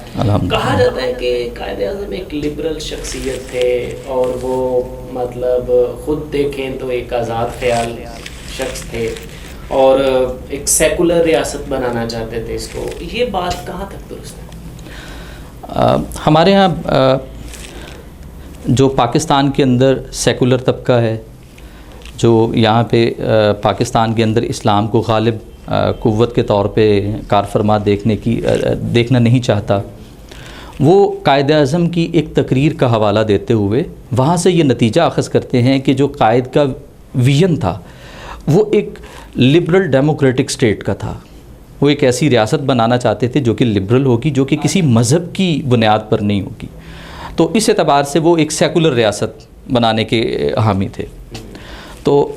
کہا جاتا ہے کہ قائد اعظم ایک لبرل شخصیت تھے اور وہ مطلب خود دیکھیں تو ایک آزاد خیال شخص تھے اور ایک سیکولر ریاست بنانا چاہتے تھے اس کو. یہ بات کہاں تک درست ہے؟ ہمارے ہاں جو پاکستان کے اندر سیکولر طبقہ ہے، جو یہاں پہ پاکستان کے اندر اسلام کو غالب قوت کے طور پہ کار فرما دیکھنا نہیں چاہتا، وہ قائد اعظم کی ایک تقریر کا حوالہ دیتے ہوئے وہاں سے یہ نتیجہ اخذ کرتے ہیں کہ جو قائد کا ویژن تھا وہ ایک لبرل ڈیموکریٹک سٹیٹ کا تھا. وہ ایک ایسی ریاست بنانا چاہتے تھے جو کہ لبرل ہوگی، جو کہ کسی مذہب کی بنیاد پر نہیں ہوگی. تو اس اعتبار سے وہ ایک سیکولر ریاست بنانے کے حامی تھے. تو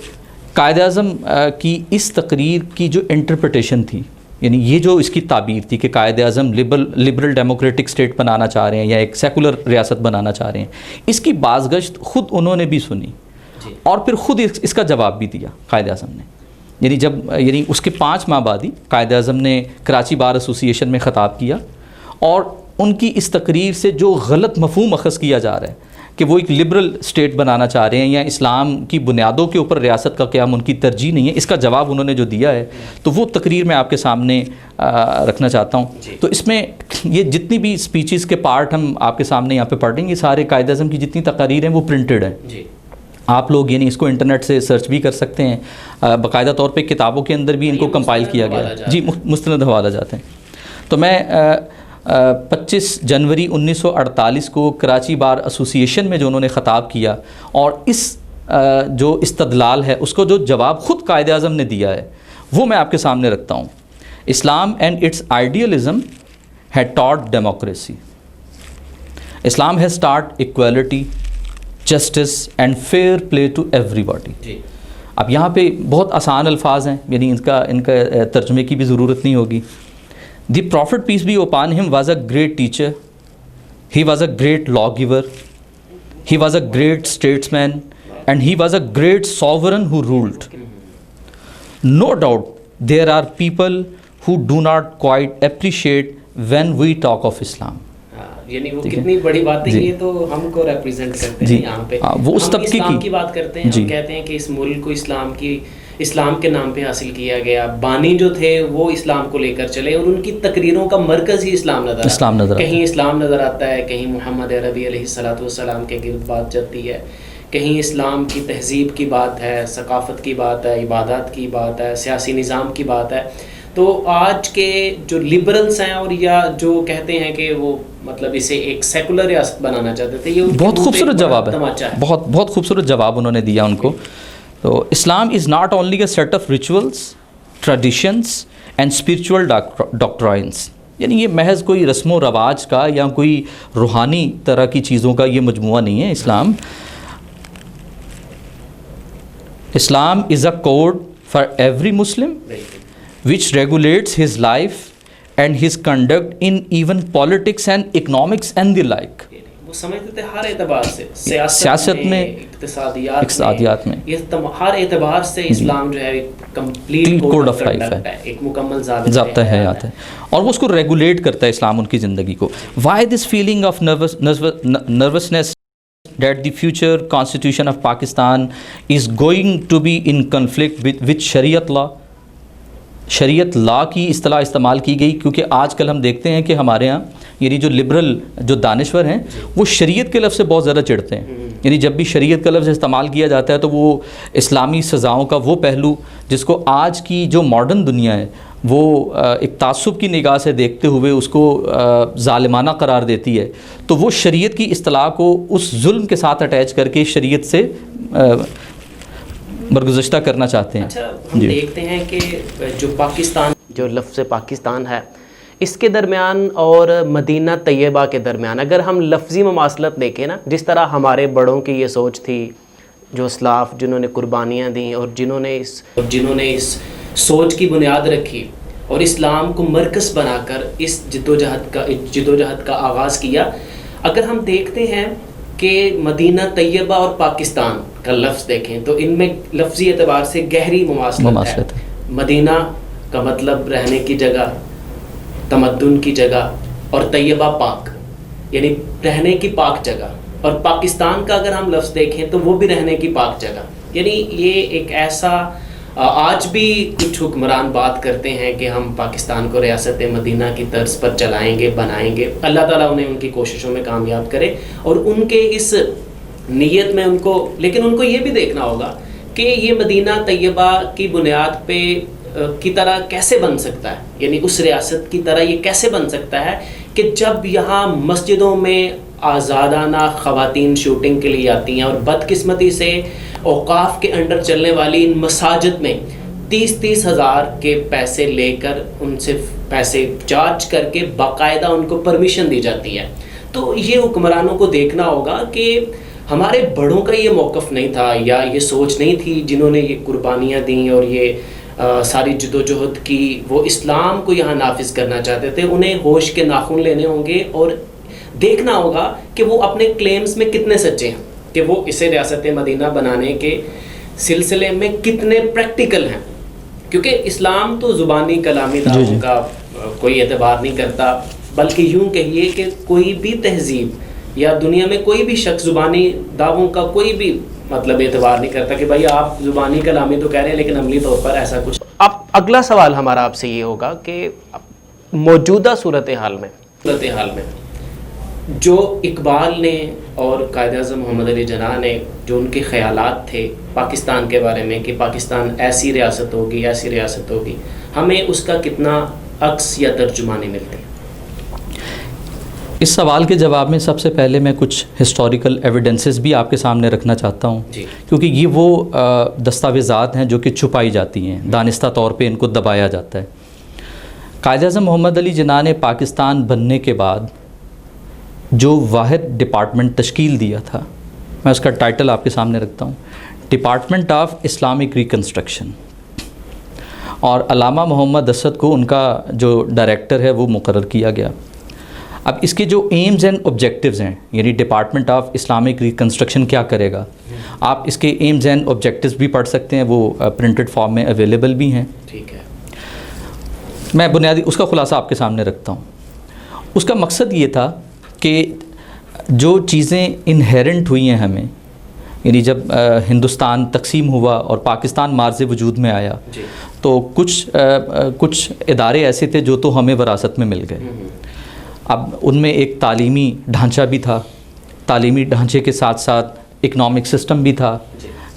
قائد اعظم کی اس تقریر کی جو انٹرپریٹیشن تھی، یعنی یہ جو اس کی تعبیر تھی کہ Quaid Azam liberal democratic state بنانا چاہ رہے ہیں یا ایک سیکولر ریاست بنانا چاہ رہے ہیں، اس کی بازگشت خود انہوں نے بھی سنی اور پھر خود اس کا جواب بھی دیا قائد اعظم نے. یعنی اس کے 5 ماہ بعد ہی قائد اعظم نے کراچی بار ایسوسی ایشن میں خطاب کیا، اور ان کی اس تقریر سے جو غلط مفہوم اخذ کیا جا رہا ہے کہ وہ ایک لبرل سٹیٹ بنانا چاہ رہے ہیں یا اسلام کی بنیادوں کے اوپر ریاست کا قیام ان کی ترجیح نہیں ہے، اس کا جواب انہوں نے جو دیا ہے تو وہ تقریر میں آپ کے سامنے رکھنا چاہتا ہوں. تو اس میں یہ جتنی بھی سپیچز کے پارٹ ہم آپ کے سامنے یہاں پہ پڑھ رہے ہیں، یہ سارے قائد اعظم کی جتنی تقاریر ہیں وہ پرنٹڈ ہیں. آپ لوگ یعنی اس کو انٹرنیٹ سے سرچ بھی کر سکتے ہیں، باقاعدہ طور پہ کتابوں کے اندر بھی ان کو کمپائل کیا گیا ہے. جی، مستند حوالہ جاتے ہیں. تو میں 25 جنوری 1948 کو کراچی بار ایسوسی ایشن میں جو انہوں نے خطاب کیا، اور اس جو استدلال ہے اس کو جو جواب خود قائد اعظم نے دیا ہے وہ میں آپ کے سامنے رکھتا ہوں. Islam and its idealism had taught democracy. Islam has taught equality, justice and fair play to everybody. اب یہاں پہ بہت آسان الفاظ ہیں، یعنی ان کا ترجمے کی بھی ضرورت نہیں ہوگی. The Prophet, peace be upon him, was a great teacher. He was a great lawgiver. He was a great statesman. And he was a great sovereign who ruled. No doubt, there are people who do not quite appreciate when we talk of Islam. یعنی وہ کتنی بڑی بات ہے، یہ تو ہم کو ریپرزینٹ کرتے ہیں یہاں پہ. وہ اس طبقے اسلام کی بات کرتے ہیں، ہم کہتے ہیں کہ اس ملک کو اسلام کے نام پہ حاصل کیا گیا. بانی جو تھے وہ اسلام کو لے کر چلے، اور ان کی تقریروں کا مرکز ہی اسلام نظر کہیں اسلام نظر آتا ہے، کہیں محمد عربی علیہ الصلوۃ والسلام کے گرد بات چلتی ہے، کہیں اسلام کی تہذیب کی بات ہے، ثقافت کی بات ہے، عبادات کی بات ہے، سیاسی نظام کی بات ہے. تو آج کے جو لبرلز ہیں اور یا جو کہتے ہیں کہ وہ مطلب اسے ایک سیکولر ریاست بنانا چاہتے تھے، یہ بہت خوبصورت جواب ہے، بہت خوبصورت جواب انہوں نے دیا ان کو. تو Islam is not only a set of rituals, traditions and spiritual doctrines. یعنی یہ محض کوئی رسم و رواج کا یا کوئی روحانی طرح کی چیزوں کا یہ مجموعہ نہیں ہے. Islam is a code for every Muslim which regulates his life and his conduct in even politics and economics and the like. وہ سمجھتے تھے ہر اعتبار سے، سیاست میں، اقتصادیات میں، یہ ہر اعتبار سے اسلام جو ہے کمپلیٹ کوڈ آف لائف ہے، ایک مکمل ضابطۂ حیات ہے، اور وہ اس کو ریگولیٹ کرتا ہے اسلام ان کی زندگی کو. Why this feeling of nervousness that the future constitution of Pakistan is going to be in conflict with Shariat law. شریعت لا کی اصطلاح استعمال کی گئی کیونکہ آج کل ہم دیکھتے ہیں کہ ہمارے ہاں یعنی جو لبرل جو دانشور ہیں وہ شریعت کے لفظ سے بہت زیادہ چڑھتے ہیں. یعنی جب بھی شریعت کا لفظ استعمال کیا جاتا ہے تو وہ اسلامی سزاؤں کا وہ پہلو جس کو آج کی جو ماڈرن دنیا ہے وہ ایک تعصب کی نگاہ سے دیکھتے ہوئے اس کو ظالمانہ قرار دیتی ہے، تو وہ شریعت کی اصطلاح کو اس ظلم کے ساتھ اٹیچ کر کے شریعت سے برگزشتہ کرنا چاہتے ہیں. اچھا، ہم دیکھتے ہیں کہ جو لفظ پاکستان ہے اس کے درمیان اور مدینہ طیبہ کے درمیان اگر ہم لفظی مماثلت دیکھیں نا، جس طرح ہمارے بڑوں کی یہ سوچ تھی، جو اسلاف جنہوں نے قربانیاں دیں اور جنہوں نے اس سوچ کی بنیاد رکھی اور اسلام کو مرکز بنا کر اس جدوجہد کا آغاز کیا، اگر ہم دیکھتے ہیں کہ مدینہ طیبہ اور پاکستان کا لفظ دیکھیں تو ان میں لفظی اعتبار سے گہری مماثلت ہے. مدینہ کا مطلب رہنے کی جگہ، تمدن کی جگہ، اور طیبہ پاک یعنی رہنے کی پاک جگہ، اور پاکستان کا اگر ہم لفظ دیکھیں تو وہ بھی رہنے کی پاک جگہ. یعنی یہ ایک ایسا آج بھی کچھ حکمران بات کرتے ہیں کہ ہم پاکستان کو ریاست مدینہ کی طرز پر چلائیں گے، بنائیں گے. اللہ تعالیٰ انہیں ان کی کوششوں میں کامیاب کرے، اور ان کے اس نیت میں ان کو، لیکن ان کو یہ بھی دیکھنا ہوگا کہ یہ مدینہ طیبہ کی بنیاد پہ کی طرح کیسے بن سکتا ہے، یعنی اس ریاست کی طرح یہ کیسے بن سکتا ہے کہ جب یہاں مسجدوں میں آزادانہ خواتین شوٹنگ کے لیے آتی ہیں، اور بدقسمتی سے اوقاف کے انڈر چلنے والی ان مساجد میں 30 ہزار کے پیسے لے کر ان سے پیسے چارج کر کے باقاعدہ ان کو پرمیشن دی جاتی ہے. تو یہ حکمرانوں کو دیکھنا ہوگا کہ ہمارے بڑوں کا یہ موقف نہیں تھا یا یہ سوچ نہیں تھی جنہوں نے یہ قربانیاں دیں اور یہ ساری جدوجہد کی، وہ اسلام کو یہاں نافذ کرنا چاہتے تھے. انہیں ہوش کے ناخن لینے ہوں گے اور دیکھنا ہوگا کہ وہ اپنے کلیمز میں کتنے سچے ہیں، کہ وہ اسے ریاست مدینہ بنانے کے سلسلے میں کتنے پریکٹیکل ہیں. کیونکہ اسلام تو زبانی کلامی دعووں کا کوئی اعتبار نہیں کرتا، بلکہ یوں کہیے کہ کوئی بھی تہذیب یا دنیا میں کوئی بھی شخص زبانی دعووں کا کوئی بھی مطلب اعتبار نہیں کرتا کہ بھائی آپ زبانی کلامی تو کہہ رہے ہیں لیکن عملی طور پر ایسا کچھ. اب اگلا سوال ہمارا آپ سے یہ ہوگا کہ موجودہ صورتحال میں جو اقبال نے اور قائد اعظم محمد علی جناح نے جو ان کے خیالات تھے پاکستان کے بارے میں کہ پاکستان ایسی ریاست ہوگی، ہمیں اس کا کتنا عکس یا ترجمانی ملتی ہے؟ اس سوال کے جواب میں سب سے پہلے میں کچھ ہسٹوریکل ایویڈنسز بھی آپ کے سامنے رکھنا چاہتا ہوں، کیونکہ یہ وہ دستاویزات ہیں جو کہ چھپائی جاتی ہیں، دانستہ طور پہ ان کو دبایا جاتا ہے. قائد اعظم محمد علی جناح نے پاکستان بننے کے بعد جو واحد ڈپارٹمنٹ تشکیل دیا تھا، میں اس کا ٹائٹل آپ کے سامنے رکھتا ہوں، ڈپارٹمنٹ آف اسلامک ریکنسٹرکشن، اور علامہ محمد اسد کو ان کا جو ڈائریکٹر ہے وہ مقرر کیا گیا. اب اس کے جو ایمز اینڈ آبجیکٹیوز ہیں، یعنی ڈپارٹمنٹ آف اسلامک ریکنسٹرکشن کیا کرے گا، آپ اس کے ایمز اینڈ آبجیکٹیوز بھی پڑھ سکتے ہیں، وہ پرنٹڈ فارم میں اویلیبل بھی ہیں. ٹھیک ہے، میں بنیادی اس کا خلاصہ آپ کے سامنے رکھتا ہوں. اس کا مقصد یہ تھا کہ جو چیزیں انہیرنٹ ہوئی ہیں ہمیں، یعنی جب ہندوستان تقسیم ہوا اور پاکستان مارز وجود میں آیا تو کچھ ادارے ایسے تھے جو تو ہمیں وراثت میں مل گئے. اب ان میں ایک تعلیمی ڈھانچہ بھی تھا، تعلیمی ڈھانچے کے ساتھ ساتھ اکنامک سسٹم بھی تھا،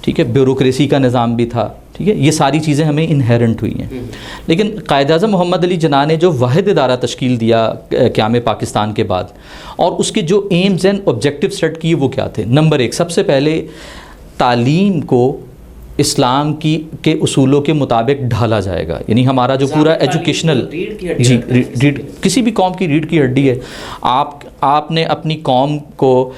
ٹھیک ہے، بیوروکریسی کا نظام بھی تھا، ٹھیک ہے، یہ ساری چیزیں ہمیں انہیرنٹ ہوئی ہیں. لیکن قائد اعظم محمد علی جناح نے جو واحد ادارہ تشکیل دیا قیام پاکستان کے بعد، اور اس کے جو ایمز اینڈ آبجیکٹیو سیٹ کیے وہ کیا تھے؟ نمبر 1، سب سے پہلے تعلیم کو اسلام کے اصولوں کے مطابق ڈھالا جائے گا. یعنی ہمارا جو پورا ایجوکیشنل، جی ریڑھ، کسی بھی قوم کی ریڑھ کی ہڈی ہے. آپ نے اپنی قوم کو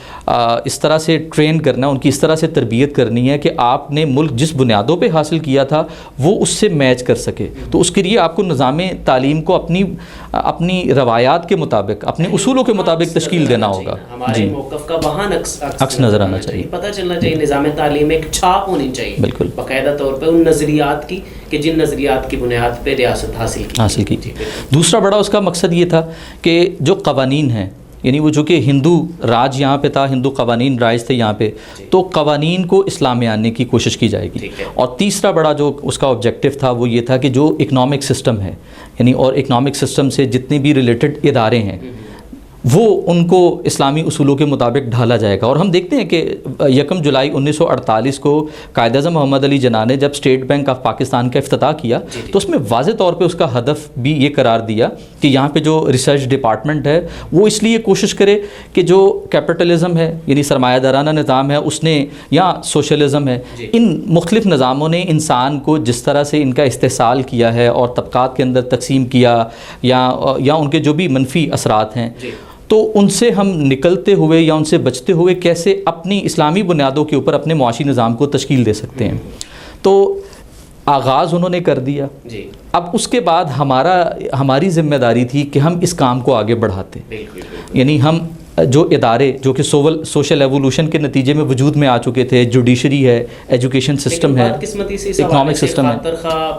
اس طرح سے ٹرین کرنا، ان کی اس طرح سے تربیت کرنی ہے کہ آپ نے ملک جس بنیادوں پہ حاصل کیا تھا وہ اس سے میچ کر سکے. تو اس کے لیے آپ کو نظام تعلیم کو اپنی روایات کے مطابق، اپنے اصولوں کے مطابق تشکیل دینا ہوگا. ہمارے موقف کا وہاں عکس نظر آنا چاہیے، پتہ چلنا چاہیے. نظام تعلیم ایک چھاپ ہونی چاہیے بالکل باقاعدہ طور پہ ان نظریات کی کہ جن نظریات کی بنیاد پہ ریاست حاصل کی. دوسرا بڑا اس کا مقصد یہ تھا کہ جو قوانین ہیں، یعنی وہ جو کہ ہندو راج یہاں پہ تھا، ہندو قوانین رائج تھے یہاں پہ، تو قوانین کو اسلام میں آنے کی کوشش کی جائے گی. اور تیسرا بڑا جو اس کا آبجیکٹیو تھا وہ یہ تھا کہ جو اکنامک سسٹم ہے، یعنی اور اکنامک سسٹم سے جتنے بھی ریلیٹڈ ادارے ہیں وہ ان کو اسلامی اصولوں کے مطابق ڈھالا جائے گا. اور ہم دیکھتے ہیں کہ 1 جولائی 1948 کو قائد اعظم محمد علی جناح نے جب اسٹیٹ بینک آف پاکستان کا افتتاح کیا تو اس میں واضح طور پہ اس کا ہدف بھی یہ قرار دیا کہ یہاں پہ جو ریسرچ ڈپارٹمنٹ ہے وہ اس لیے کوشش کرے کہ جو کیپٹلزم ہے، یعنی سرمایہ دارانہ نظام ہے، اس نے، یا سوشلزم ہے، ان مختلف نظاموں نے انسان کو جس طرح سے ان کا استحصال کیا ہے اور طبقات کے اندر تقسیم کیا، یا ان کے جو بھی منفی اثرات ہیں، تو ان سے ہم نکلتے ہوئے یا ان سے بچتے ہوئے کیسے اپنی اسلامی بنیادوں کے اوپر اپنے معاشی نظام کو تشکیل دے سکتے ہیں. تو آغاز انہوں نے کر دیا. اب اس کے بعد ہماری ذمہ داری تھی کہ ہم اس کام کو آگے بڑھاتے. یعنی ہم جو ادارے جو کہ سوشل ایوولوشن کے نتیجے میں وجود میں آ چکے تھے، جوڈیشری ہے، ایجوکیشن سسٹم ہے، اکنامک سسٹم ہے،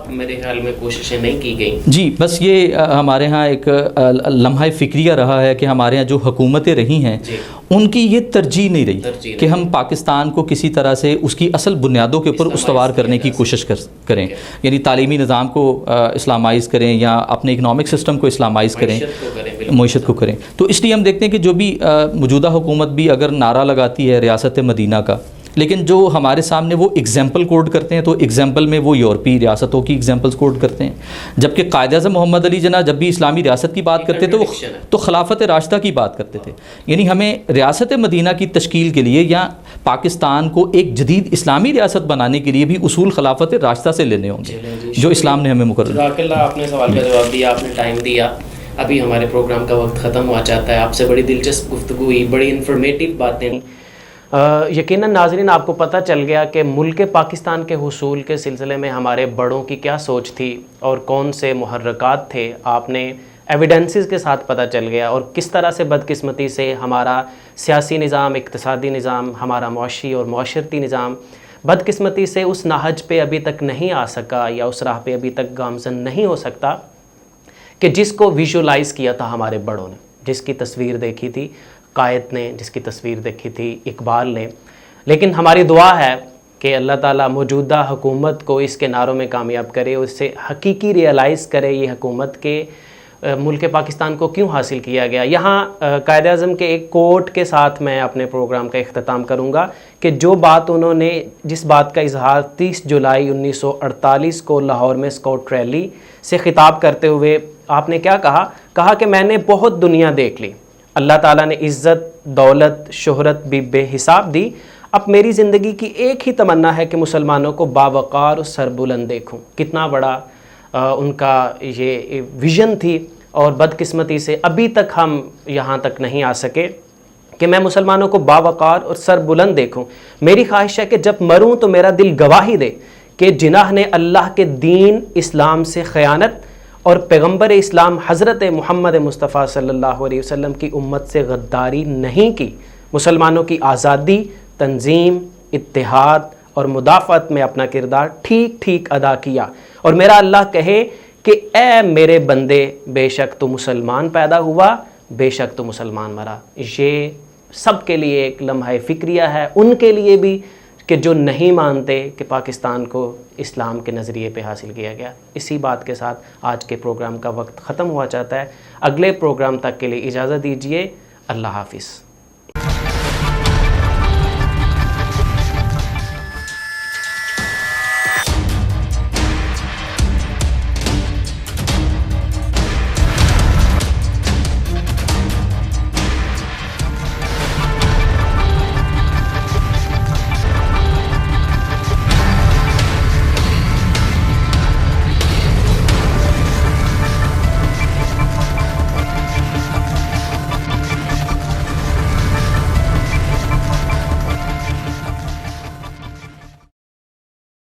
میرے خیال میں کوششیں نہیں کی گئی. جی بس یہ ہمارے ہاں ایک لمحہ فکریہ رہا ہے کہ ہمارے ہاں جو حکومتیں رہی ہیں ان کی یہ ترجیح نہیں رہی کہ ہم پاکستان کو کسی طرح سے اس کی اصل بنیادوں کے اوپر استوار کرنے کی کوشش کریں، یعنی تعلیمی نظام کو اسلامائز کریں یا اپنے اکنامک سسٹم کو اسلامائز کریں. معیشت کو کریں. تو اس لیے ہم دیکھتے ہیں کہ جو بھی موجودہ حکومت بھی اگر نعرہ لگاتی ہے ریاست مدینہ کا، لیکن جو ہمارے سامنے وہ اگزامپل کوٹ کرتے ہیں تو اگزامپل میں وہ یورپی ریاستوں کی اگزامپلس کوٹ کرتے ہیں، جبکہ قائد اعظم محمد علی جناح جب بھی اسلامی ریاست کی بات کرتے تھے تو خلافت راشدہ کی بات کرتے تھے. یعنی ہمیں ریاست مدینہ کی تشکیل کے لیے یا پاکستان کو ایک جدید اسلامی ریاست بنانے کے لیے بھی اصول خلافت راشدہ سے لینے ہوں گے جو اسلام نے ہمیں مقرر کیا. اللہ، آپ نے سوال کا جواب دیا، آپ نے ٹائم دیا. ابھی ہمارے پروگرام کا وقت ختم ہوا چاہتا ہے. آپ سے بڑی دلچسپ گفتگو ہوئی، بڑی انفارمیٹیو باتیں. یقیناً ناظرین آپ کو پتہ چل گیا کہ ملک پاکستان کے حصول کے سلسلے میں ہمارے بڑوں کی کیا سوچ تھی اور کون سے محرکات تھے. آپ نے ایویڈنسز کے ساتھ پتہ چل گیا، اور کس طرح سے بدقسمتی سے ہمارا سیاسی نظام، اقتصادی نظام، ہمارا معاشی اور معاشرتی نظام بدقسمتی سے اس نہج پہ ابھی تک نہیں آ سکا، یا اس راہ پہ ابھی تک گامزن نہیں ہو سکتا کہ جس کو ویژولائز کیا تھا ہمارے بڑوں نے، جس کی تصویر دیکھی تھی قائد نے، جس کی تصویر دیکھی تھی اقبال نے. لیکن ہماری دعا ہے کہ اللہ تعالیٰ موجودہ حکومت کو اس کے نعروں میں کامیاب کرے، اس سے حقیقی ریئلائز کرے یہ حکومت کے ملک پاکستان کو کیوں حاصل کیا گیا. یہاں قائد اعظم کے ایک کوٹ کے ساتھ میں اپنے پروگرام کا اختتام کروں گا کہ جو بات انہوں نے، جس بات کا اظہار 30 جولائی 1948 کو لاہور میں اسکاؤٹ ریلی سے خطاب کرتے ہوئے آپ نے کیا کہا؟ کہا کہ میں نے بہت دنیا دیکھ لی، اللہ تعالیٰ نے عزت، دولت، شہرت بھی بے حساب دی. اب میری زندگی کی ایک ہی تمنا ہے کہ مسلمانوں کو باوقار اور سربلند دیکھوں. کتنا بڑا ان کا یہ ویژن تھی، اور بدقسمتی سے ابھی تک ہم یہاں تک نہیں آ سکے کہ میں مسلمانوں کو باوقار اور سربلند دیکھوں. میری خواہش ہے کہ جب مروں تو میرا دل گواہی دے کہ جناح نے اللہ کے دین اسلام سے خیانت اور پیغمبر اسلام حضرت محمد مصطفیٰ صلی اللہ علیہ وسلم کی امت سے غداری نہیں کی. مسلمانوں کی آزادی، تنظیم، اتحاد اور مدافعت میں اپنا کردار ٹھیک ٹھیک ادا کیا. اور میرا اللہ کہے کہ اے میرے بندے، بے شک تو مسلمان پیدا ہوا، بے شک تو مسلمان مرا. یہ سب کے لیے ایک لمحہ فکریہ ہے، ان کے لیے بھی کہ جو نہیں مانتے کہ پاکستان کو اسلام کے نظریے پہ حاصل کیا گیا. اسی بات کے ساتھ آج کے پروگرام کا وقت ختم ہوا چاہتا ہے. اگلے پروگرام تک کے لیے اجازت دیجیے. اللہ حافظ.